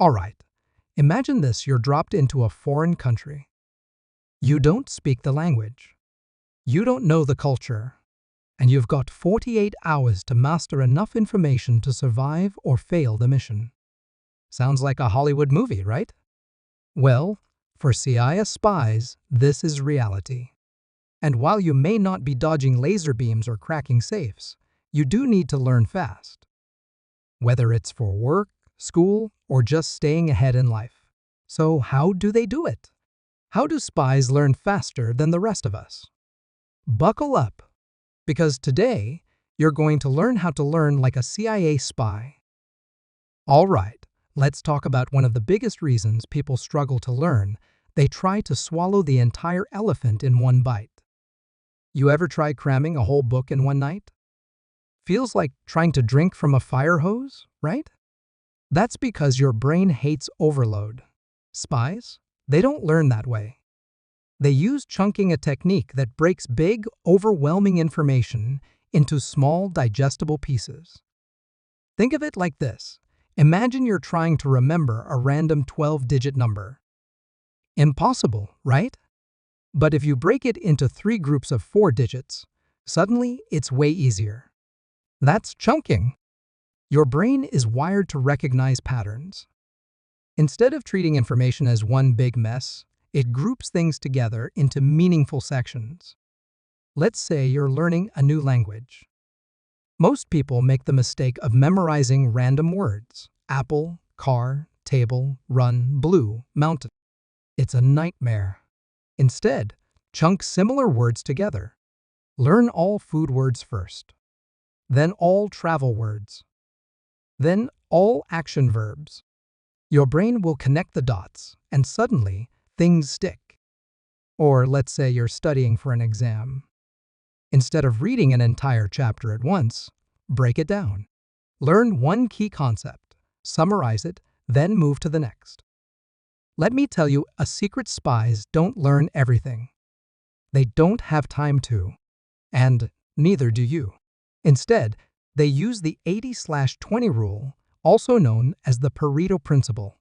All right, imagine this: you're dropped into a foreign country. You don't speak the language. You don't know the culture. And you've got 48 hours to master enough information to survive or fail the mission. Sounds like a Hollywood movie, right? Well, for CIS spies, this is reality. And while you may not be dodging laser beams or cracking safes, you do need to learn fast. Whether it's for work, school, or just staying ahead in life. So how do they do it? How do spies learn faster than the rest of us? Buckle up, because today, you're going to learn how to learn like a CIA spy. All right, let's talk about one of the biggest reasons people struggle to learn. They try to swallow the entire elephant in one bite. You ever try cramming a whole book in one night? Feels like trying to drink from a fire hose, right? That's because your brain hates overload. Spies? They don't learn that way. They use chunking, a technique that breaks big, overwhelming information into small, digestible pieces. Think of it like this. Imagine you're trying to remember a random 12-digit number. Impossible, right? But if you break it into 3 groups of 4 digits, suddenly it's way easier. That's chunking. Your brain is wired to recognize patterns. Instead of treating information as one big mess, it groups things together into meaningful sections. Let's say you're learning a new language. Most people make the mistake of memorizing random words: apple, car, table, run, blue, mountain. It's a nightmare. Instead, chunk similar words together. Learn all food words first, then all travel words, then all action verbs. Your brain will connect the dots, and suddenly, things stick. Or let's say you're studying for an exam. Instead of reading an entire chapter at once, break it down. Learn one key concept, summarize it, then move to the next. Let me tell you a secret: spies don't learn everything. They don't have time to, and neither do you. Instead, they use the 80/20 rule, also known as the Pareto principle.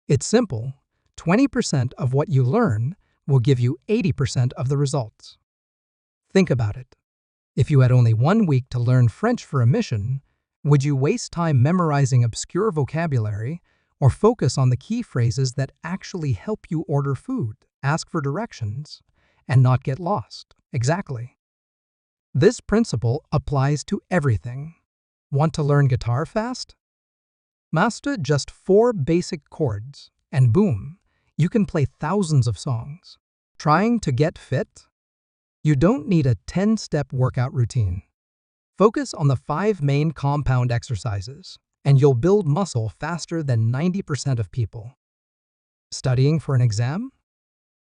It's simple: 20% of what you learn will give you 80% of the results. Think about it. If you had only 1 week to learn French for a mission, would you waste time memorizing obscure vocabulary or focus on the key phrases that actually help you order food, ask for directions, and not get lost? Exactly. This principle applies to everything. Want to learn guitar fast? Master just 4 basic chords, and boom, you can play thousands of songs. Trying to get fit? You don't need a 10-step workout routine. Focus on the 5 main compound exercises, and you'll build muscle faster than 90% of people. Studying for an exam?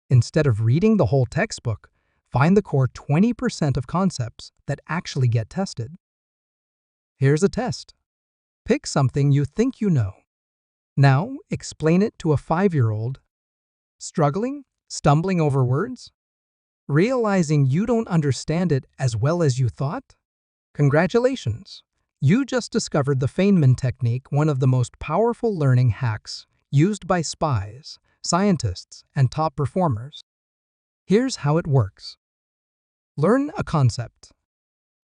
Instead of reading the whole textbook, find the core 20% of concepts that actually get tested. Here's a test. Pick something you think you know. Now, explain it to a 5-year-old. Struggling? Stumbling over words? Realizing you don't understand it as well as you thought? Congratulations! You just discovered the Feynman technique, one of the most powerful learning hacks used by spies, scientists, and top performers. Here's how it works. Learn a concept.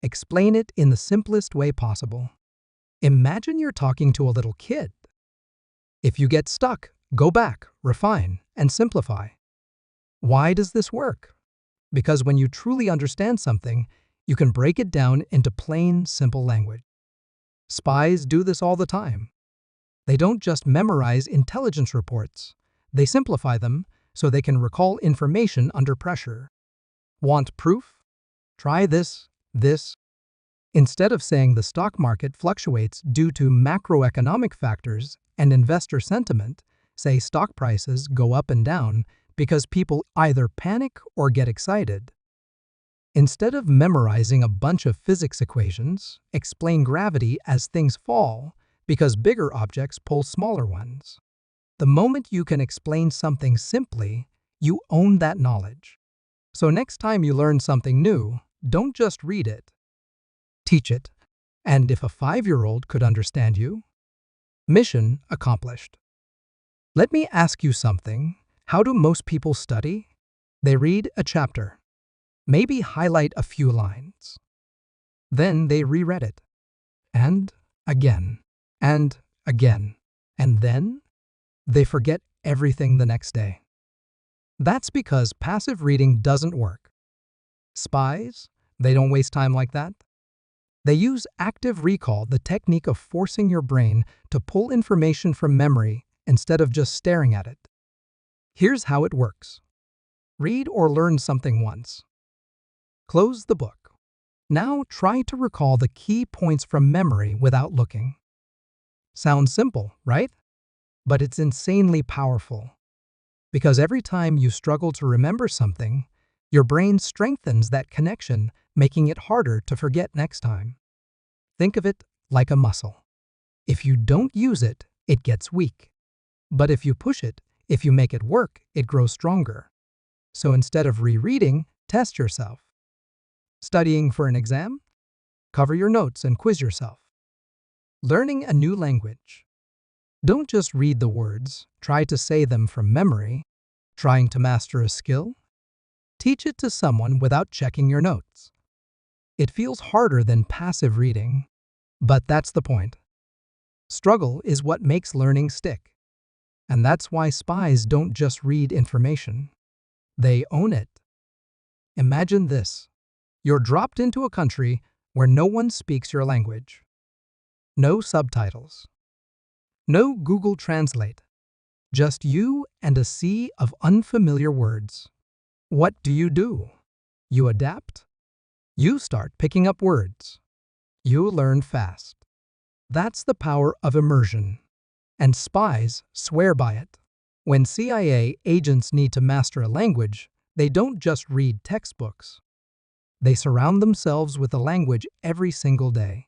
Explain it in the simplest way possible. Imagine you're talking to a little kid. If you get stuck, go back, refine, and simplify. Why does this work? Because when you truly understand something, you can break it down into plain, simple language. Spies do this all the time. They don't just memorize intelligence reports. They simplify them so they can recall information under pressure. Want proof? Try this. Instead of saying the stock market fluctuates due to macroeconomic factors and investor sentiment, say stock prices go up and down because people either panic or get excited. Instead of memorizing a bunch of physics equations, explain gravity as things fall because bigger objects pull smaller ones. The moment you can explain something simply, you own that knowledge. So next time you learn something new, don't just read it. Teach it. And if a 5-year-old could understand you, mission accomplished. Let me ask you something. How do most people study? They read a chapter, maybe highlight a few lines. Then they reread it. And again. And again. And then they forget everything the next day. That's because passive reading doesn't work. Spies, they don't waste time like that. They use active recall, the technique of forcing your brain to pull information from memory instead of just staring at it. Here's how it works. Read or learn something once. Close the book. Now try to recall the key points from memory without looking. Sounds simple, right? But it's insanely powerful. Because every time you struggle to remember something, your brain strengthens that connection, making it harder to forget next time. Think of it like a muscle. If you don't use it, it gets weak. But if you push it, if you make it work, it grows stronger. So instead of rereading, test yourself. Studying for an exam? Cover your notes and quiz yourself. Learning a new language. Don't just read the words, try to say them from memory. Trying to master a skill? Teach it to someone without checking your notes. It feels harder than passive reading, but that's the point. Struggle is what makes learning stick. And that's why spies don't just read information. They own it. Imagine this. You're dropped into a country where no one speaks your language. No subtitles. No Google Translate. Just you and a sea of unfamiliar words. What do? You adapt. You start picking up words. You learn fast. That's the power of immersion. And spies swear by it. When CIA agents need to master a language, they don't just read textbooks. They surround themselves with the language every single day.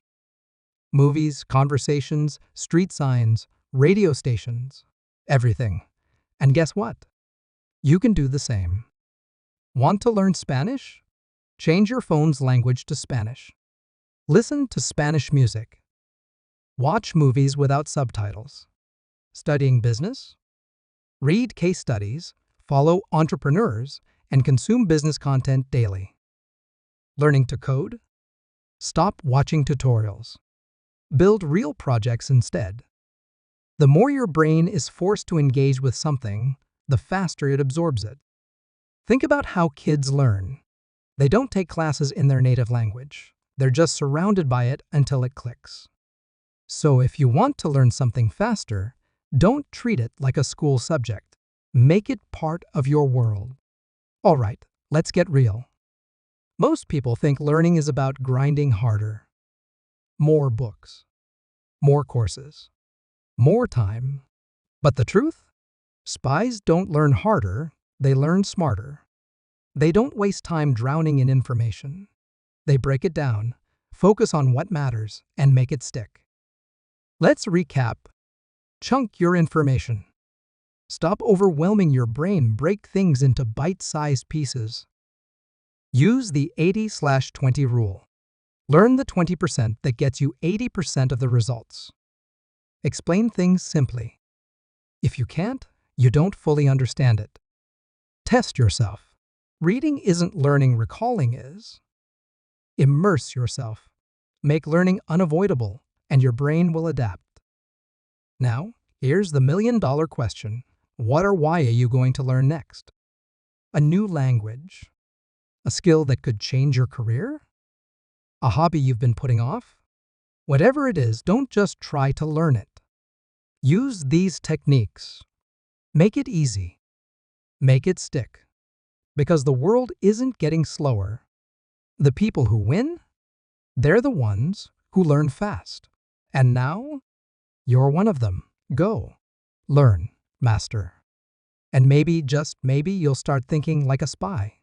Movies, conversations, street signs, radio stations, everything. And guess what? You can do the same. Want to learn Spanish? Change your phone's language to Spanish. Listen to Spanish music. Watch movies without subtitles. Studying business? Read case studies, follow entrepreneurs, and consume business content daily. Learning to code? Stop watching tutorials. Build real projects instead. The more your brain is forced to engage with something, the faster it absorbs it. Think about how kids learn. They don't take classes in their native language. They're just surrounded by it until it clicks. So if you want to learn something faster, don't treat it like a school subject. Make it part of your world. All right, let's get real. Most people think learning is about grinding harder. More books. More courses. More time. But the truth? Spies don't learn harder, they learn smarter. They don't waste time drowning in information. They break it down, focus on what matters, and make it stick. Let's recap. Chunk your information. Stop overwhelming your brain, break things into bite-sized pieces. Use the 80/20 rule. Learn the 20% that gets you 80% of the results. Explain things simply. If you can't, you don't fully understand it. Test yourself. Reading isn't learning, recalling is. Immerse yourself. Make learning unavoidable, and your brain will adapt. Now, here's the million-dollar question. What or why are you going to learn next? A new language? A skill that could change your career? A hobby you've been putting off? Whatever it is, don't just try to learn it. Use these techniques. Make it easy. Make it stick. Because the world isn't getting slower. The people who win? They're the ones who learn fast. And now, you're one of them. Go. Learn. Master. And maybe, just maybe, you'll start thinking like a spy.